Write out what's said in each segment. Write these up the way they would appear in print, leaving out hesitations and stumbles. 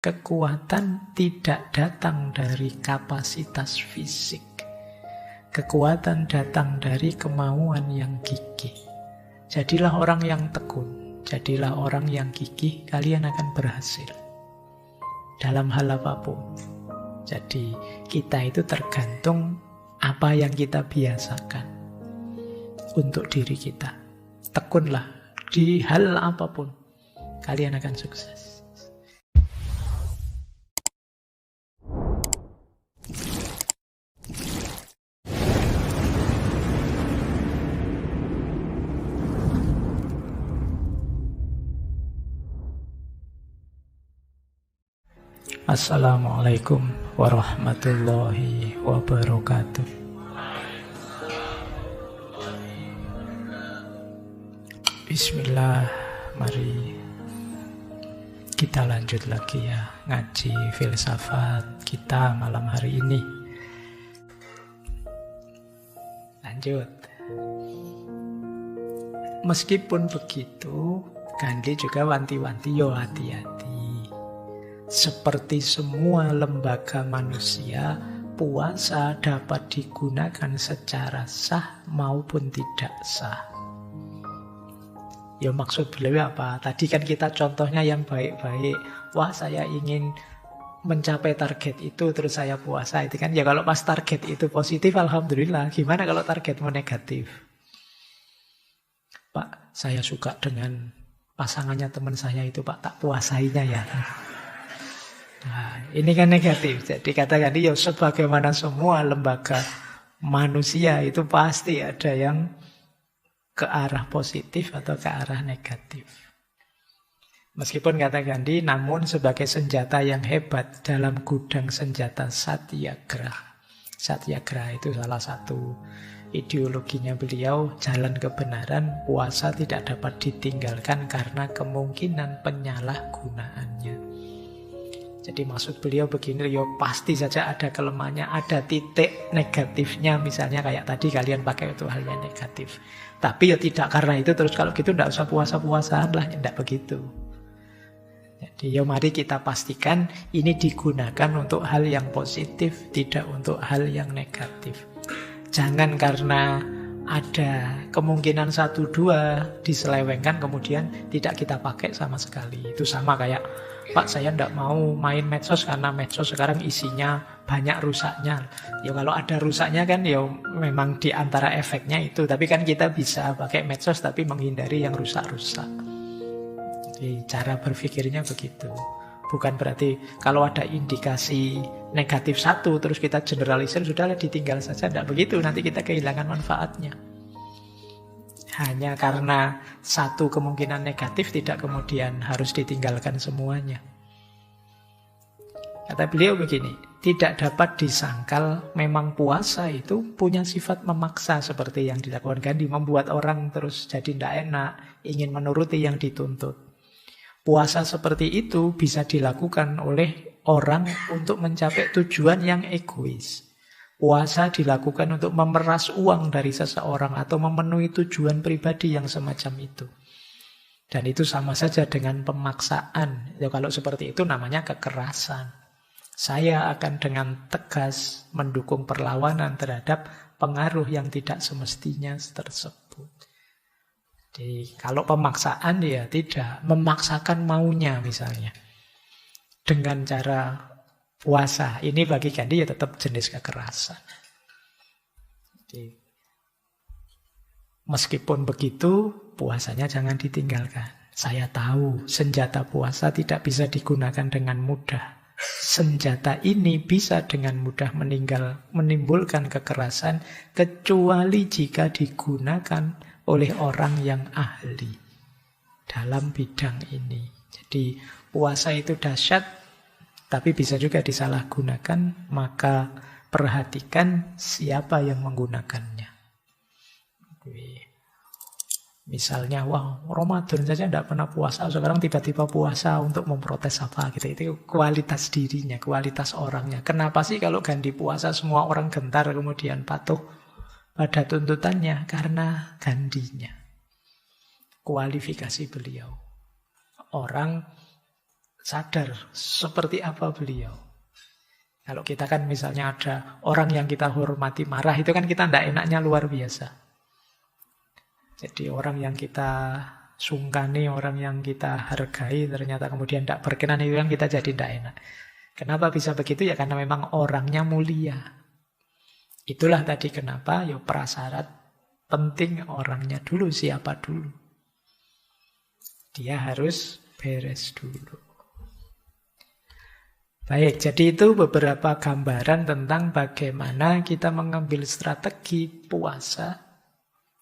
Kekuatan tidak datang dari kapasitas fisik. Kekuatan datang dari kemauan yang gigih. Jadilah orang yang tekun, jadilah orang yang gigih, kalian akan berhasil dalam hal apapun. Jadi kita itu tergantung apa yang kita biasakan untuk diri kita. Tekunlah di hal apapun, kalian akan sukses. Assalamualaikum warahmatullahi wabarakatuh. Bismillah, mari kita lanjut lagi ya ngaji filsafat kita malam hari ini. Lanjut. Meskipun begitu, Gandhi juga wanti-wanti, yo hati-hati. Seperti semua lembaga manusia, puasa dapat digunakan secara sah maupun tidak sah. Ya maksud beliau apa? Tadi kan kita contohnya yang baik-baik. Wah, saya ingin mencapai target itu terus saya puasa. Itu kan ya kalau pas target itu positif, alhamdulillah. Gimana kalau targetmu negatif? Pak, saya suka dengan pasangannya teman saya itu, Pak, tak puasainya ya. Nah, ini kan negatif. Jadi katakan ya sebagaimana semua lembaga manusia itu pasti ada yang ke arah positif atau ke arah negatif. Meskipun kata Gandhi, namun sebagai senjata yang hebat dalam gudang senjata satyagraha. Satyagraha itu salah satu ideologinya beliau, jalan kebenaran. Puasa tidak dapat ditinggalkan karena kemungkinan penyalahgunaannya. Jadi maksud beliau begini, ya pasti saja ada kelemahannya, ada titik negatifnya. Misalnya kayak tadi kalian pakai itu halnya negatif. Tapi ya tidak karena itu terus kalau gitu tidak usah puasa-puasaan lah, tidak begitu. Jadi ya mari kita pastikan ini digunakan untuk hal yang positif, tidak untuk hal yang negatif. Jangan karena ada kemungkinan 1-2 diselewengkan kemudian tidak kita pakai sama sekali. Itu sama kayak, Pak, saya tidak mau main medsos karena medsos sekarang isinya banyak rusaknya. Ya kalau ada rusaknya kan ya memang di antara efeknya itu. Tapi kan kita bisa pakai medsos tapi menghindari yang rusak-rusak. Jadi cara berpikirnya begitu. Bukan berarti kalau ada indikasi negatif satu terus kita generalisir, sudahlah ditinggal saja. Tidak begitu, nanti kita kehilangan manfaatnya. Hanya karena satu kemungkinan negatif tidak kemudian harus ditinggalkan semuanya. Kata beliau begini, tidak dapat disangkal memang puasa itu punya sifat memaksa seperti yang dilakukan Gandhi, membuat orang terus jadi tidak enak, ingin menuruti yang dituntut. Puasa seperti itu bisa dilakukan oleh orang untuk mencapai tujuan yang egois. Puasa dilakukan untuk memeras uang dari seseorang atau memenuhi tujuan pribadi yang semacam itu. Dan itu sama saja dengan pemaksaan. Ya, kalau seperti itu namanya kekerasan. Saya akan dengan tegas mendukung perlawanan terhadap pengaruh yang tidak semestinya tersebut. Jadi kalau pemaksaan ya tidak, memaksakan maunya misalnya dengan cara puasa, ini bagi Gandhi ya tetap jenis kekerasan. Jadi, meskipun begitu, puasanya jangan ditinggalkan. Saya tahu senjata puasa tidak bisa digunakan dengan mudah. Senjata ini bisa dengan mudah menimbulkan kekerasan kecuali jika digunakan oleh orang yang ahli dalam bidang ini. Jadi puasa itu dahsyat, tapi bisa juga disalahgunakan, maka perhatikan siapa yang menggunakannya. Misalnya, wah Ramadan saja tidak pernah puasa, sekarang tiba-tiba puasa untuk memprotes apa gitu. Itu kualitas dirinya, kualitas orangnya. Kenapa sih kalau Gandhi puasa semua orang gentar kemudian patuh pada tuntutannya? Karena Gandhinya. Kualifikasi beliau. Orang sadar seperti apa beliau. Kalau kita kan misalnya ada orang yang kita hormati marah, itu kan kita tidak enaknya luar biasa. Jadi orang yang kita sungkani, orang yang kita hargai, ternyata kemudian tidak berkenan, itu kan kita jadi tidak enak. Kenapa bisa begitu? Ya karena memang orangnya mulia. Itulah tadi kenapa ya prasyarat penting orangnya dulu, siapa dulu. Dia harus beres dulu. Baik, jadi itu beberapa gambaran tentang bagaimana kita mengambil strategi puasa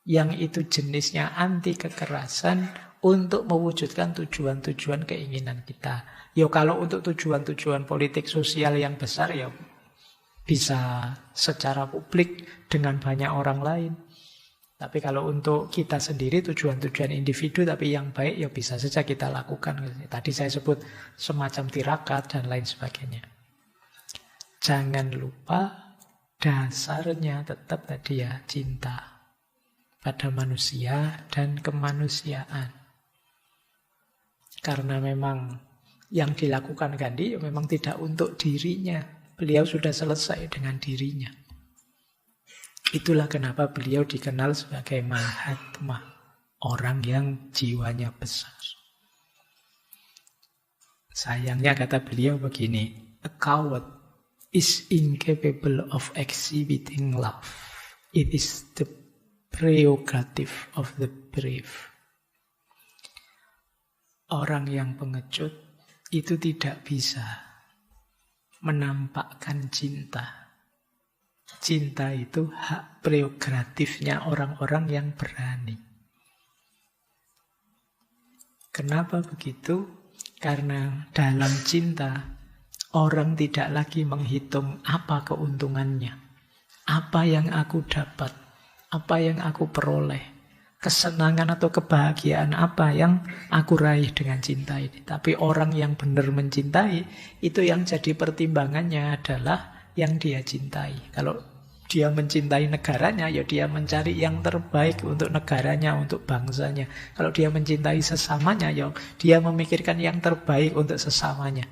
yang itu jenisnya anti kekerasan untuk mewujudkan tujuan-tujuan keinginan kita. Ya kalau untuk tujuan-tujuan politik sosial yang besar ya bisa secara publik dengan banyak orang lain. Tapi kalau untuk kita sendiri, tujuan-tujuan individu tapi yang baik, ya bisa saja kita lakukan. Tadi saya sebut semacam tirakat dan lain sebagainya. Jangan lupa dasarnya tetap tadi ya, cinta pada manusia dan kemanusiaan. Karena memang yang dilakukan Gandhi memang tidak untuk dirinya. Beliau sudah selesai dengan dirinya. Itulah kenapa beliau dikenal sebagai Mahatma, orang yang jiwanya besar. Sayangnya kata beliau begini, a coward is incapable of exhibiting love. It is the prerogative of the brave. Orang yang pengecut itu tidak bisa menampakkan cinta. Cinta itu hak prerogatifnya orang-orang yang berani. Kenapa begitu? Karena dalam cinta, orang tidak lagi menghitung apa keuntungannya. Apa yang aku dapat, apa yang aku peroleh, kesenangan atau kebahagiaan apa yang aku raih dengan cinta ini. Tapi orang yang benar mencintai, itu yang jadi pertimbangannya adalah yang dia cintai. Kalau dia mencintai negaranya, ya dia mencari yang terbaik untuk negaranya, untuk bangsanya. Kalau dia mencintai sesamanya, ya dia memikirkan yang terbaik untuk sesamanya.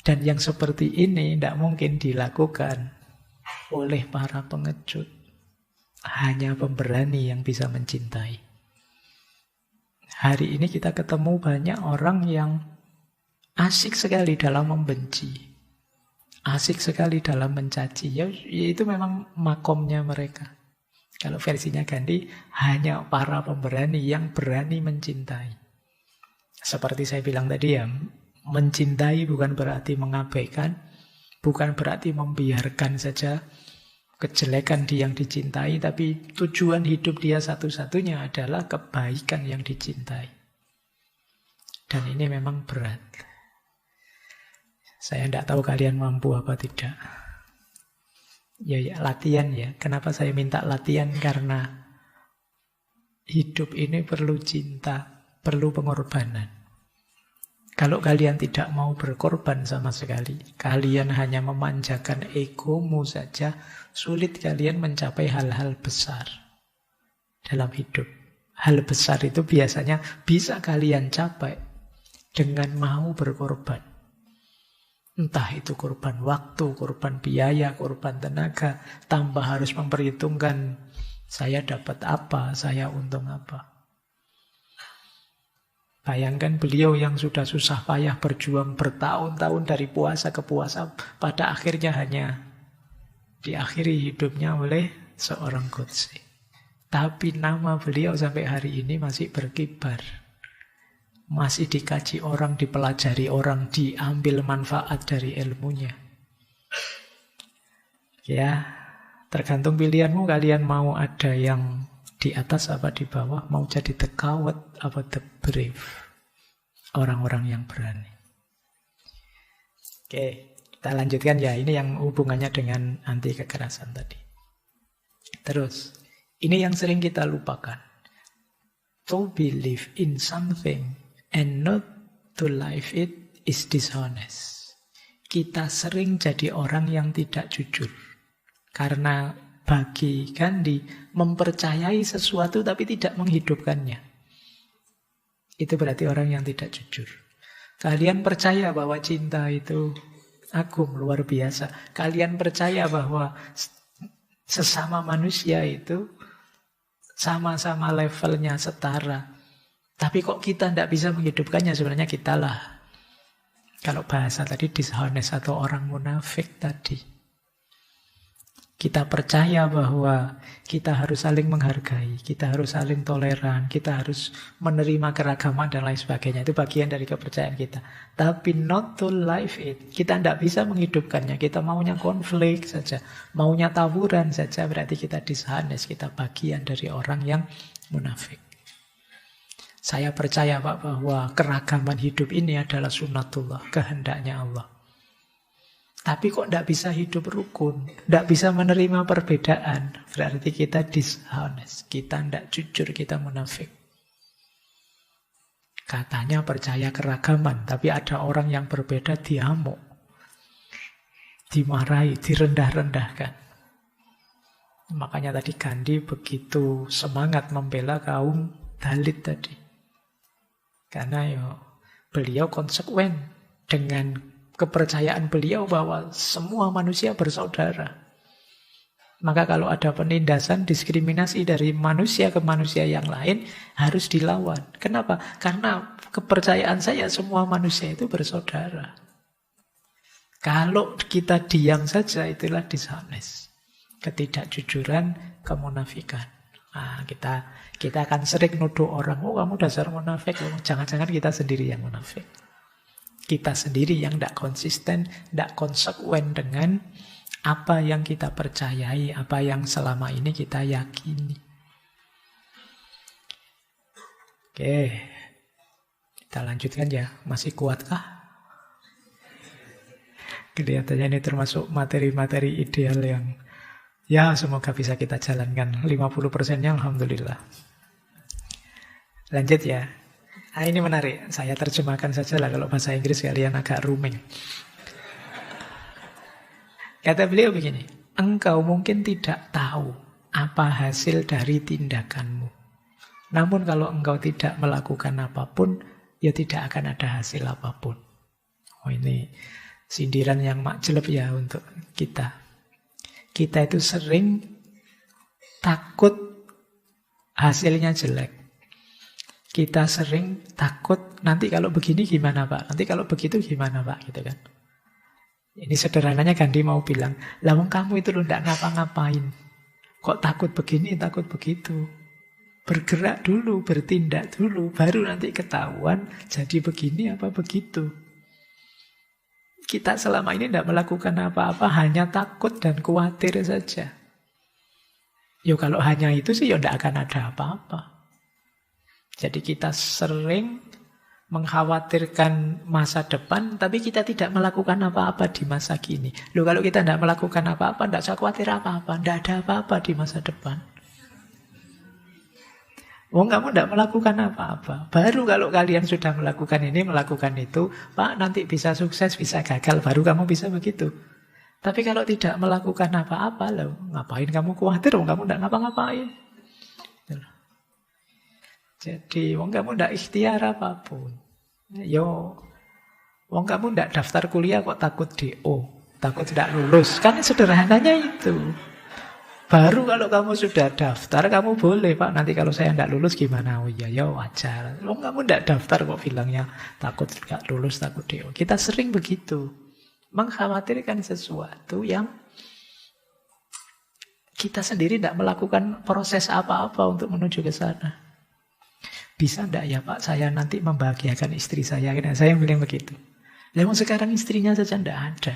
Dan yang seperti ini tidak mungkin dilakukan oleh para pengecut. Hanya pemberani yang bisa mencintai. Hari ini kita ketemu banyak orang yang asik sekali dalam membenci. Asik sekali dalam mencaci. Ya, itu memang makomnya mereka. Kalau versinya Gandhi, hanya para pemberani yang berani mencintai. Seperti saya bilang tadi ya, mencintai bukan berarti mengabaikan, bukan berarti membiarkan saja kejelekan di yang dicintai, tapi tujuan hidup dia satu-satunya adalah kebaikan yang dicintai. Dan ini memang berat. Saya tidak tahu kalian mampu apa tidak. Ya, latihan ya. Kenapa saya minta latihan? Karena hidup ini perlu cinta, perlu pengorbanan. Kalau kalian tidak mau berkorban sama sekali, kalian hanya memanjakan egomu saja, sulit kalian mencapai hal-hal besar dalam hidup. Hal besar itu biasanya bisa kalian capai dengan mau berkorban. Entah itu korban waktu, korban biaya, korban tenaga, tambah harus memperhitungkan saya dapat apa, saya untung apa. Bayangkan beliau yang sudah susah payah berjuang bertahun-tahun dari puasa ke puasa, pada akhirnya hanya diakhiri hidupnya oleh seorang Godse. Tapi nama beliau sampai hari ini masih berkibar. Masih dikaji orang, dipelajari orang, diambil manfaat dari ilmunya. Ya, tergantung pilihanmu, kalian mau ada yang di atas apa di bawah, mau jadi the coward apa the brave. Orang-orang yang berani. Oke, kita lanjutkan ya, ini yang hubungannya dengan anti kekerasan tadi. Terus, ini yang sering kita lupakan. To believe in something and not to live it is dishonest. Kita sering jadi orang yang tidak jujur. Karena bagi Gandhi, mempercayai sesuatu tapi tidak menghidupkannya. Itu berarti orang yang tidak jujur. Kalian percaya bahwa cinta itu agung, luar biasa. Kalian percaya bahwa sesama manusia itu sama-sama levelnya setara. Tapi kok kita tidak bisa menghidupkannya? Sebenarnya kita lah. Kalau bahasa tadi dishonest atau orang munafik tadi. Kita percaya bahwa kita harus saling menghargai, kita harus saling toleran, kita harus menerima keragaman dan lain sebagainya. Itu bagian dari kepercayaan kita. Tapi not to live it. Kita tidak bisa menghidupkannya. Kita maunya konflik saja, maunya tawuran saja. Berarti kita dishonest, kita bagian dari orang yang munafik. Saya percaya Pak bahwa keragaman hidup ini adalah sunnatullah, kehendaknya Allah. Tapi kok tidak bisa hidup rukun, tidak bisa menerima perbedaan, berarti kita dishonest, kita tidak jujur, kita munafik. Katanya percaya keragaman, tapi ada orang yang berbeda diamuk, dimarahi, direndah-rendahkan. Makanya tadi Gandhi begitu semangat membela kaum Dalit tadi. Karena beliau konsekuen dengan kepercayaan beliau bahwa semua manusia bersaudara. Maka kalau ada penindasan, diskriminasi dari manusia ke manusia yang lain, harus dilawan. Kenapa? Karena kepercayaan saya semua manusia itu bersaudara. Kalau kita diam saja, itulah dishonest. Ketidakjujuran, kemunafikan. Nah, kita akan sering nuduh orang, oh kamu dasar munafik. Jangan-jangan kita sendiri yang munafik. Kita sendiri yang tidak konsisten, tidak konsekuen dengan apa yang kita percayai, apa yang selama ini kita yakini. Oke, kita lanjutkan ya. Masih kuatkah? Kelihatannya ini termasuk materi-materi ideal yang ya semoga bisa kita jalankan. 50%-nya alhamdulillah. Lanjut ya. Nah, ini menarik, saya terjemahkan saja lah kalau bahasa Inggris kalian agak ruming. Kata beliau begini, engkau mungkin tidak tahu apa hasil dari tindakanmu. Namun kalau engkau tidak melakukan apapun, ya tidak akan ada hasil apapun. Oh, ini sindiran yang makjeleb ya untuk kita. Kita itu sering takut hasilnya jelek. Kita sering takut, nanti kalau begini gimana Pak? Nanti kalau begitu gimana Pak? Gitu kan. Ini sederhananya Gandhi mau bilang, lah wong kamu itu lo tidak ngapa-ngapain. Kok takut begini, takut begitu. Bergerak dulu, bertindak dulu, baru nanti ketahuan jadi begini apa begitu. Kita selama ini tidak melakukan apa-apa, hanya takut dan khawatir saja. Yo kalau hanya itu sih ya tidak akan ada apa-apa. Jadi kita sering mengkhawatirkan masa depan, tapi kita tidak melakukan apa-apa di masa kini. Loh, kalau kita tidak melakukan apa-apa, tidak usah khawatir apa-apa, tidak ada apa-apa di masa depan. Wong kamu tidak melakukan apa-apa. Baru kalau kalian sudah melakukan ini, melakukan itu, Pak nanti bisa sukses, bisa gagal, baru kamu bisa begitu. Tapi kalau tidak melakukan apa-apa, loh, ngapain kamu khawatir? Wong kamu tidak ngapa-ngapain. Jadi, wong kamu tidak ikhtiar apapun. Yo, wong kamu tidak daftar kuliah kok takut DO, takut tidak lulus. Kan sederhananya itu. Baru kalau kamu sudah daftar, kamu boleh Pak. Nanti kalau saya tidak lulus gimana? Oh iya, ya wajar. Wong kamu tidak daftar kok bilangnya takut tidak lulus, takut DO. Kita sering begitu, mengkhawatirkan sesuatu yang kita sendiri tidak melakukan proses apa-apa untuk menuju ke sana. Bisa enggak ya Pak, saya nanti membahagiakan istri saya. Nah, saya bilang begitu. Lalu sekarang istrinya saja enggak ada.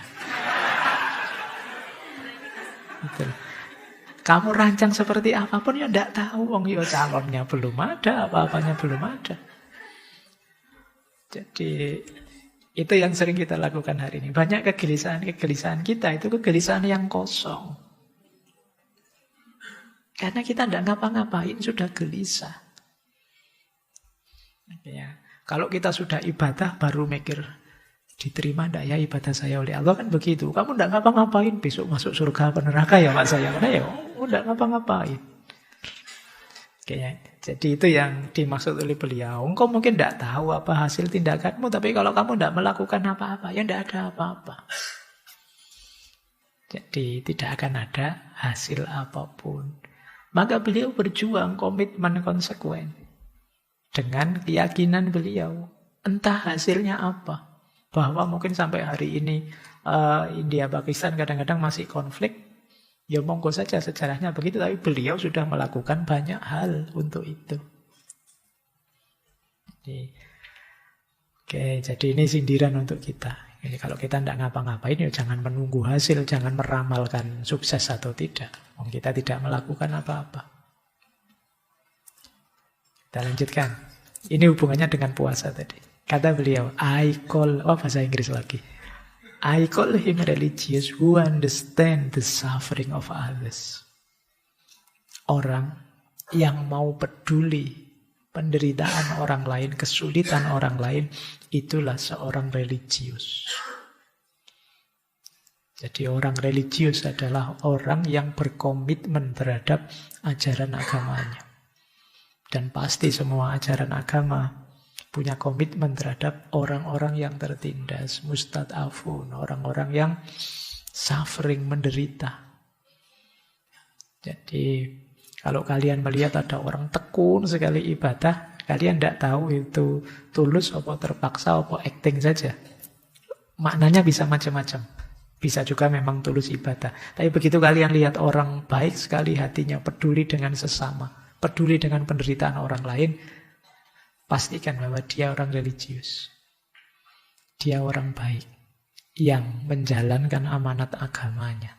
Betul. Kamu rancang seperti apapun ya enggak tahu. Wong yo calonnya belum ada, apa-apanya belum ada. Jadi itu yang sering kita lakukan hari ini. Banyak kegelisahan kita itu kegelisahan yang kosong. Karena kita enggak ngapa-ngapain sudah gelisah. Ya. Kalau kita sudah ibadah baru mikir diterima enggak ya ibadah saya oleh Allah, kan begitu. Kamu enggak ngapa-ngapain besok masuk surga apa neraka ya Pak saya. Karena ya enggak ngapa-ngapain. Kayaknya Jadi itu yang dimaksud oleh beliau. Engkau mungkin tidak tahu apa hasil tindakanmu, tapi kalau kamu tidak melakukan apa-apa, ya tidak ada apa-apa. Jadi tidak akan ada hasil apapun. Maka beliau berjuang, komitmen, konsekuen. Dengan keyakinan beliau. Entah hasilnya apa. Bahwa mungkin sampai hari ini India Pakistan kadang-kadang masih konflik. Ya monggo saja sejarahnya begitu, tapi beliau sudah melakukan banyak hal untuk itu. Jadi ini sindiran untuk kita. Ini kalau kita tidak ngapa-ngapain, ya jangan menunggu hasil, jangan meramalkan sukses atau tidak. Kita tidak melakukan apa-apa. Kita lanjutkan. Ini hubungannya dengan puasa tadi. Kata beliau, bahasa Inggris lagi. I call him religious who understand the suffering of others. Orang yang mau peduli penderitaan orang lain, kesulitan orang lain, itulah seorang religius. Jadi orang religius adalah orang yang berkomitmen terhadap ajaran agamanya. Dan pasti semua ajaran agama punya komitmen terhadap orang-orang yang tertindas, mustad'afun, orang-orang yang suffering, menderita. Jadi kalau kalian melihat ada orang tekun sekali ibadah, kalian tidak tahu itu tulus apa terpaksa apa acting saja. Maknanya bisa macam-macam. Bisa juga memang tulus ibadah. Tapi begitu kalian lihat orang baik sekali hatinya, peduli dengan sesama, peduli dengan penderitaan orang lain, pastikan bahwa dia orang religius. Dia orang baik yang menjalankan amanat agamanya.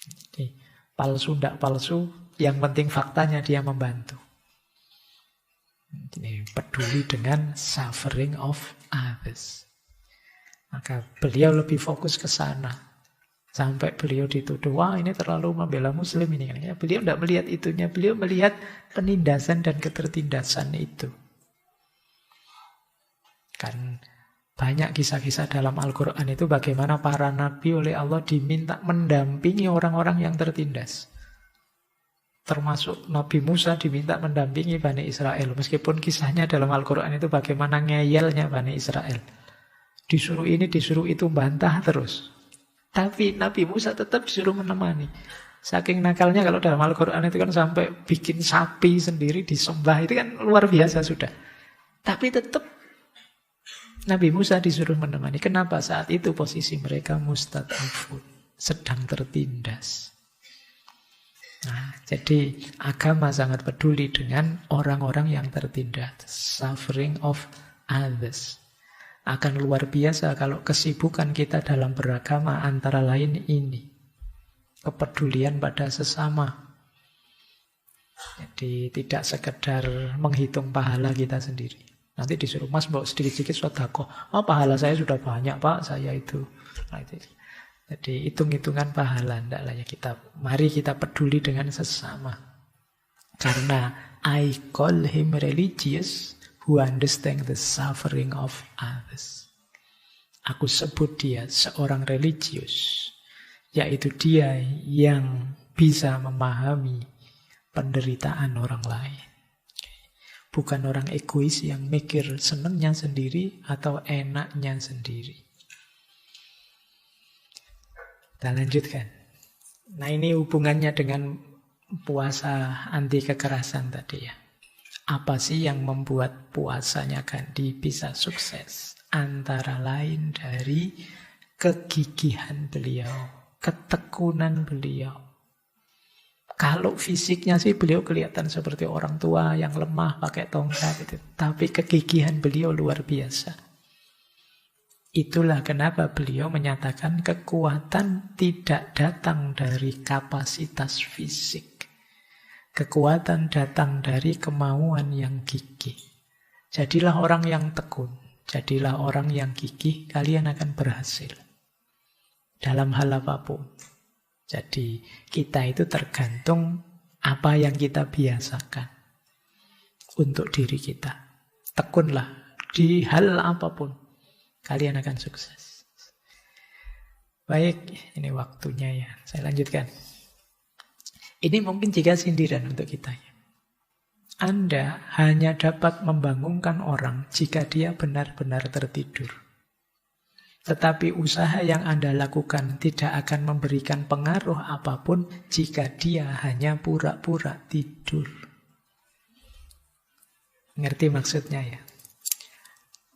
Jadi, palsu tidak palsu, yang penting faktanya dia membantu. Ini peduli dengan suffering of others. Maka beliau lebih fokus ke sana. Sampai beliau dituduh, wah ini terlalu membela muslim ini. Beliau tidak melihat itunya, beliau melihat penindasan dan ketertindasan itu. Kan banyak kisah-kisah dalam Al-Quran itu bagaimana para nabi oleh Allah diminta mendampingi orang-orang yang tertindas. Termasuk Nabi Musa diminta mendampingi Bani Israel. Meskipun kisahnya dalam Al-Quran itu bagaimana ngeyelnya Bani Israel. Disuruh ini, disuruh itu, bantah terus. Tapi Nabi Musa tetap disuruh menemani. Saking nakalnya kalau dalam Al-Quran itu kan sampai bikin sapi sendiri disembah. Itu kan luar biasa sudah. Tapi tetap Nabi Musa disuruh menemani. Kenapa? Saat itu posisi mereka mustad'afun, sedang tertindas. Nah, jadi agama sangat peduli dengan orang-orang yang tertindas. Suffering of others. Akan luar biasa kalau kesibukan kita dalam beragama antara lain ini. Kepedulian pada sesama. Jadi tidak sekedar menghitung pahala kita sendiri. Nanti disuruh, mas bawa sedikit-sedikit sedekah. Oh pahala saya sudah banyak pak, saya itu. Nah, itu. Jadi hitung-hitungan pahala. Tidaklah ya kita. Mari kita peduli dengan sesama. Karena I call him religious who understand the suffering of others. Aku sebut dia seorang religius, yaitu dia yang bisa memahami penderitaan orang lain. Bukan orang egois yang mikir senangnya sendiri atau enaknya sendiri. Kita lanjutkan. Nah ini hubungannya dengan puasa anti kekerasan tadi ya. Apa sih yang membuat puasanya Gandhi bisa sukses? Antara lain dari kegigihan beliau, ketekunan beliau. Kalau fisiknya sih beliau kelihatan seperti orang tua yang lemah pakai tongkat itu. Tapi kegigihan beliau luar biasa. Itulah kenapa beliau menyatakan kekuatan tidak datang dari kapasitas fisik. Kekuatan datang dari kemauan yang gigih. Jadilah orang yang tekun. Jadilah orang yang gigih, kalian akan berhasil. Dalam hal apapun. Jadi kita itu tergantung apa yang kita biasakan untuk diri kita. Tekunlah di hal apapun. Kalian akan sukses. Baik, ini waktunya ya. Saya lanjutkan. Ini mungkin juga sindiran untuk kita. Anda hanya dapat membangunkan orang jika dia benar-benar tertidur. Tetapi usaha yang Anda lakukan tidak akan memberikan pengaruh apapun jika dia hanya pura-pura tidur. Ngerti maksudnya ya?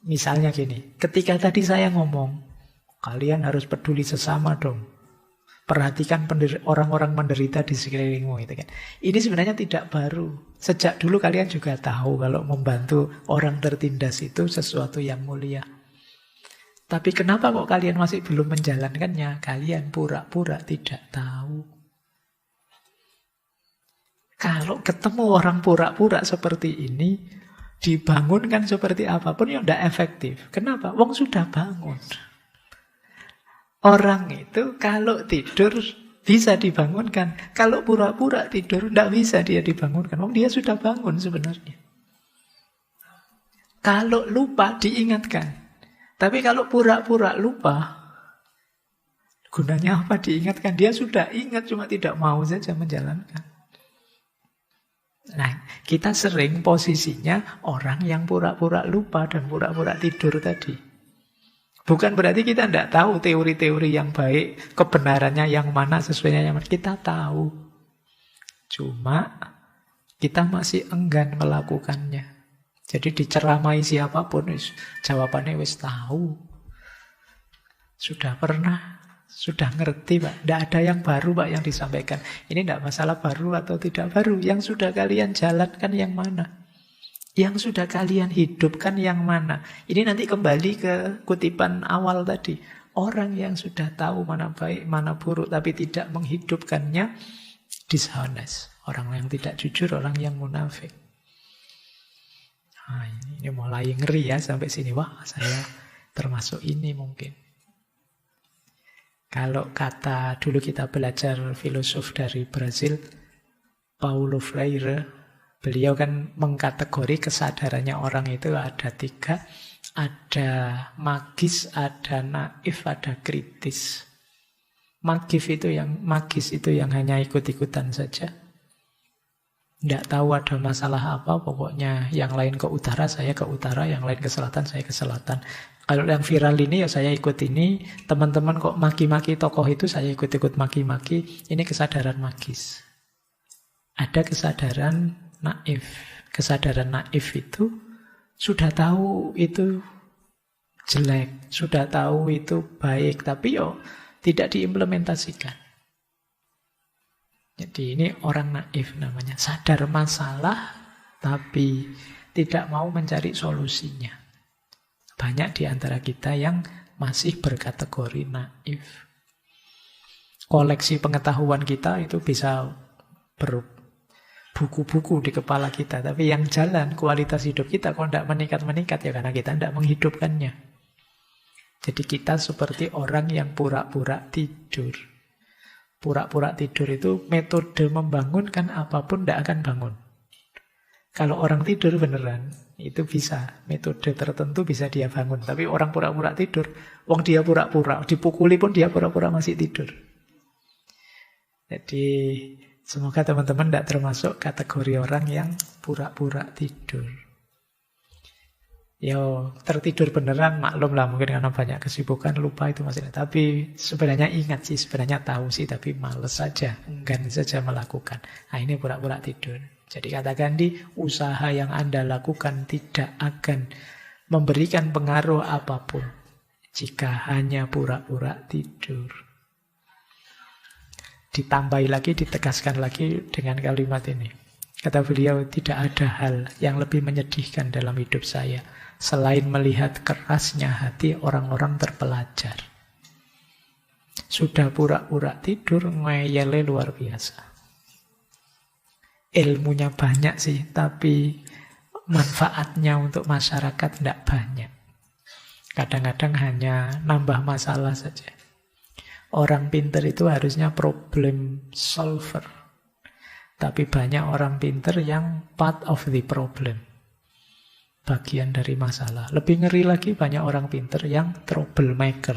Misalnya gini, ketika tadi saya ngomong, kalian harus peduli sesama dong. Perhatikan orang-orang menderita di sekelilingmu itu kan. Ini sebenarnya tidak baru. Sejak dulu kalian juga tahu kalau membantu orang tertindas itu sesuatu yang mulia. Tapi kenapa kok kalian masih belum menjalankannya? Kalian pura-pura tidak tahu. Kalau ketemu orang pura-pura seperti ini, dibangunkan seperti apapun ya tidak efektif. Kenapa? Wong sudah bangun. Orang itu kalau tidur bisa dibangunkan. Kalau pura-pura tidur tidak bisa dia dibangunkan. Wong dia sudah bangun sebenarnya. Kalau lupa diingatkan. Tapi kalau pura-pura lupa, gunanya apa diingatkan? Dia sudah ingat cuma tidak mau saja menjalankan. Nah, kita sering posisinya orang yang pura-pura lupa dan pura-pura tidur tadi. Bukan berarti kita tidak tahu teori-teori yang baik, kebenarannya yang mana, sesuainya yang mana. Kita tahu. Cuma kita masih enggan melakukannya. Jadi diceramai siapapun, jawabannya wis tahu. Sudah pernah, sudah ngerti Pak. Tidak ada yang baru Pak yang disampaikan. Ini tidak masalah baru atau tidak baru. Yang sudah kalian jalankan yang mana? Yang sudah kalian hidupkan yang mana? Ini nanti kembali ke kutipan awal tadi. Orang yang sudah tahu mana baik, mana buruk, tapi tidak menghidupkannya, dishonest. Orang yang tidak jujur, orang yang munafik. Nah, ini mulai ngeri ya sampai sini. Wah, saya termasuk ini mungkin. Kalau kata dulu kita belajar filosof dari Brazil, Paulo Freire, beliau kan mengkategori kesadarannya orang itu ada 3. Ada magis, ada naif, ada kritis. Magis itu yang hanya ikut-ikutan saja. Tidak tahu ada masalah apa, pokoknya yang lain ke utara, saya ke utara, yang lain ke selatan, saya ke selatan. Kalau yang viral ini ya saya ikut ini, teman-teman kok maki-maki tokoh itu, saya ikut-ikut maki-maki. Ini kesadaran magis. Ada kesadaran naif. Kesadaran naif itu sudah tahu itu jelek, sudah tahu itu baik, tapi tidak diimplementasikan. Jadi ini orang naif namanya. Sadar masalah, tapi tidak mau mencari solusinya. Banyak di antara kita yang masih berkategori naif. Koleksi pengetahuan kita itu bisa buku-buku di kepala kita, tapi yang jalan kualitas hidup kita kalau tidak meningkat-meningkat ya karena kita tidak menghidupkannya. Jadi kita seperti orang yang pura-pura tidur. Pura-pura tidur itu metode membangunkan apapun tidak akan bangun. Kalau orang tidur beneran itu bisa, metode tertentu bisa dia bangun. Tapi orang pura-pura tidur, wong dia pura-pura, dipukuli pun dia pura-pura masih tidur. Jadi semoga teman-teman tidak termasuk kategori orang yang pura-pura tidur. Tertidur beneran maklum lah, mungkin karena banyak kesibukan, lupa itu masih. Tapi sebenarnya ingat sih, sebenarnya tahu sih, tapi males saja, enggan saja melakukan. Nah ini pura-pura tidur. Jadi katakan usaha yang Anda lakukan tidak akan memberikan pengaruh apapun jika hanya pura-pura tidur. Ditambahi lagi, ditegaskan lagi dengan kalimat ini. Kata beliau, tidak ada hal yang lebih menyedihkan dalam hidup saya selain melihat kerasnya hati orang-orang terpelajar. Sudah pura-pura tidur, ngeyele luar biasa. Ilmunya banyak sih, tapi manfaatnya untuk masyarakat tidak banyak. Kadang-kadang hanya nambah masalah saja. Orang pinter itu harusnya problem solver. Tapi banyak orang pinter yang part of the problem. Bagian dari masalah. Lebih ngeri lagi banyak orang pinter yang troublemaker.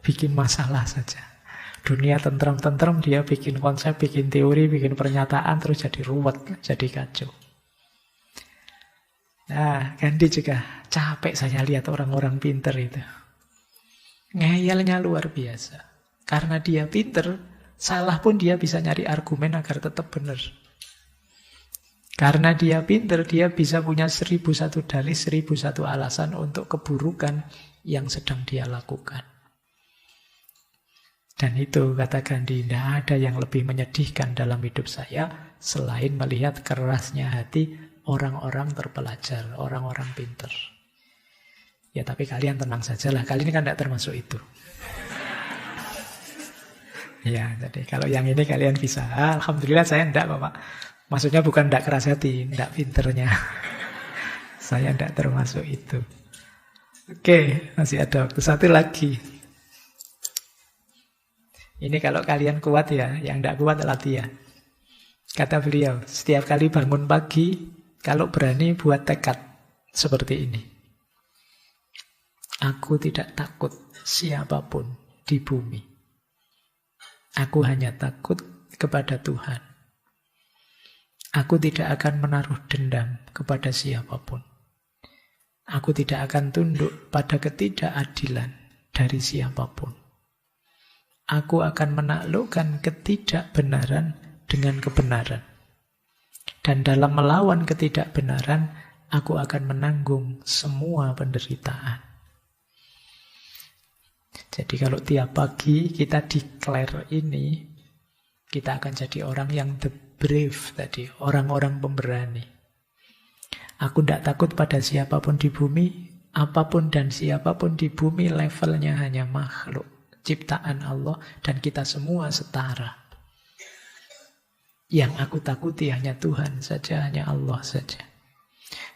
Bikin masalah saja. Dunia tentrem-tentrem, dia bikin konsep, bikin teori, bikin pernyataan, terus jadi ruwet, jadi kacau. Nah, Gandhi juga capek saya lihat orang-orang pinter itu. Ngeyelnya luar biasa. Karena dia pinter, salah pun dia bisa nyari argumen agar tetap benar. Karena dia pinter, dia bisa punya 1001 dalih, 1001 alasan untuk keburukan yang sedang dia lakukan. Dan itu, kata Gandhi, tidak ada yang lebih menyedihkan dalam hidup saya selain melihat kerasnya hati orang-orang terpelajar, orang-orang pinter. Ya tapi kalian tenang sajalah, kali ini kan tidak termasuk itu. Ya, jadi kalau yang ini kalian bisa. Alhamdulillah saya tidak, Bapak. Maksudnya bukan tidak keras hati, tidak pinternya. Saya tidak termasuk itu. Oke, masih ada waktu. Satu lagi. Ini kalau kalian kuat ya, yang tidak kuat latihan. Kata beliau, setiap kali bangun pagi, kalau berani buat tekad seperti ini. Aku tidak takut siapapun di bumi. Aku hanya takut kepada Tuhan. Aku tidak akan menaruh dendam kepada siapapun. Aku tidak akan tunduk pada ketidakadilan dari siapapun. Aku akan menaklukkan ketidakbenaran dengan kebenaran. Dan dalam melawan ketidakbenaran, aku akan menanggung semua penderitaan. Jadi kalau tiap pagi kita declare ini, kita akan jadi orang yang the brave tadi, orang-orang pemberani. Aku tidak takut pada siapapun di bumi, apapun dan siapapun di bumi levelnya hanya makhluk ciptaan Allah, dan kita semua setara. Yang aku takuti hanya Tuhan saja, hanya Allah saja.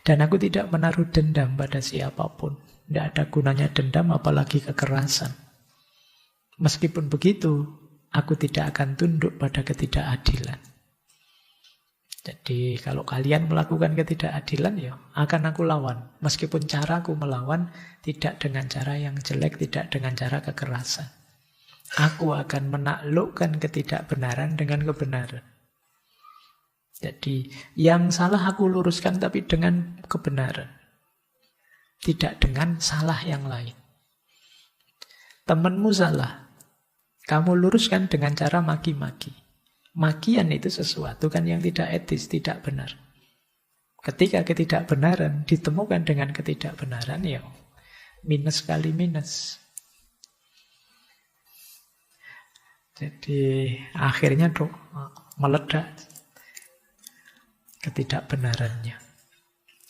Dan aku tidak menaruh dendam pada siapapun. Tidak ada gunanya dendam, apalagi kekerasan. Meskipun begitu, aku tidak akan tunduk pada ketidakadilan. Jadi kalau kalian melakukan ketidakadilan, ya akan aku lawan. Meskipun caraku melawan tidak dengan cara yang jelek, tidak dengan cara kekerasan. Aku akan menaklukkan ketidakbenaran dengan kebenaran. Jadi yang salah aku luruskan tapi dengan kebenaran. Tidak dengan salah yang lain. Temanmu salah, kamu luruskan dengan cara maki-maki. Makian itu sesuatu kan yang tidak etis, tidak benar. Ketika ketidakbenaran ditemukan dengan ketidakbenaran, ya minus kali minus. Jadi akhirnya meledak ketidakbenarannya.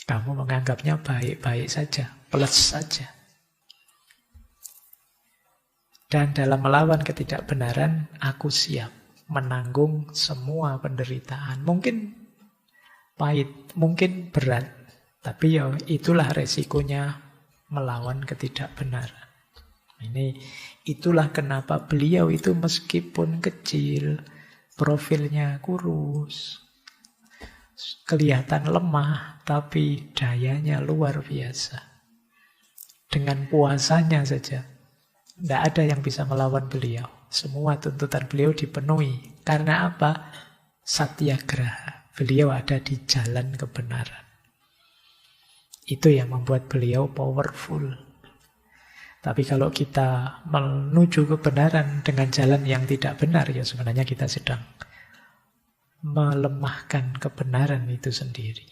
Kamu menganggapnya baik-baik saja, plus saja. Dan dalam melawan ketidakbenaran, aku siap menanggung semua penderitaan. Mungkin pahit, mungkin berat. Tapi ya itulah resikonya melawan ketidakbenaran. Itulah kenapa beliau itu meskipun kecil, profilnya kurus, kelihatan lemah, tapi dayanya luar biasa. Dengan puasanya saja, tidak ada yang bisa melawan beliau. Semua tuntutan beliau dipenuhi. Karena apa? Satyagraha. Beliau ada di jalan kebenaran. Itu yang membuat beliau powerful. Tapi kalau kita menuju kebenaran dengan jalan yang tidak benar, ya sebenarnya kita sedang melemahkan kebenaran itu sendiri.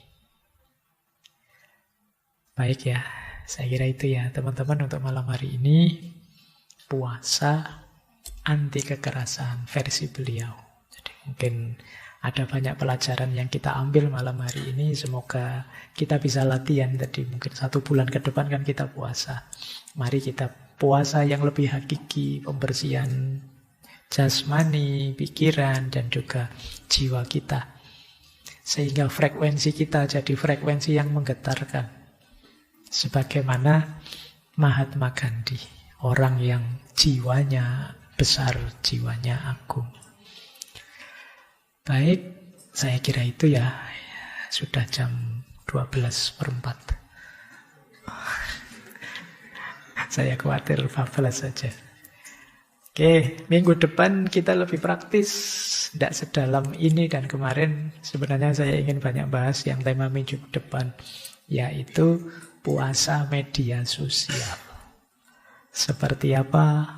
Baik ya, saya kira itu ya teman-teman untuk malam hari ini. Puasa anti kekerasan versi beliau. Jadi mungkin ada banyak pelajaran yang kita ambil malam hari ini. Semoga kita bisa latihan tadi. Mungkin 1 bulan ke depan kan kita puasa. Mari kita puasa yang lebih hakiki, pembersihan jasmani, pikiran, dan juga jiwa kita. Sehingga frekuensi kita jadi frekuensi yang menggetarkan. Sebagaimana Mahatma Gandhi, orang yang jiwanya besar, jiwanya agung. Baik, saya kira itu ya. Sudah jam 12:04. Saya khawatir bablas saja. Oke, minggu depan kita lebih praktis. Tidak sedalam ini dan kemarin. Sebenarnya saya ingin banyak bahas yang tema minggu depan, yaitu puasa media sosial. Seperti apa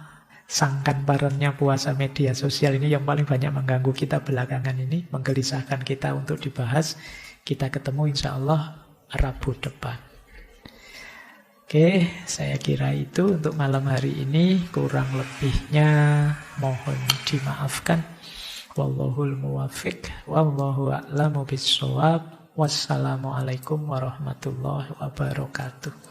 sangkan parannya puasa media sosial ini yang paling banyak mengganggu kita belakangan ini, menggelisahkan kita untuk dibahas. Kita ketemu insya Allah Rabu depan. Oke, saya kira itu untuk malam hari ini. Kurang lebihnya mohon dimaafkan. Wallahul muwaffiq, wallahu a'lamu bissawab. Wassalamualaikum warahmatullahi wabarakatuh.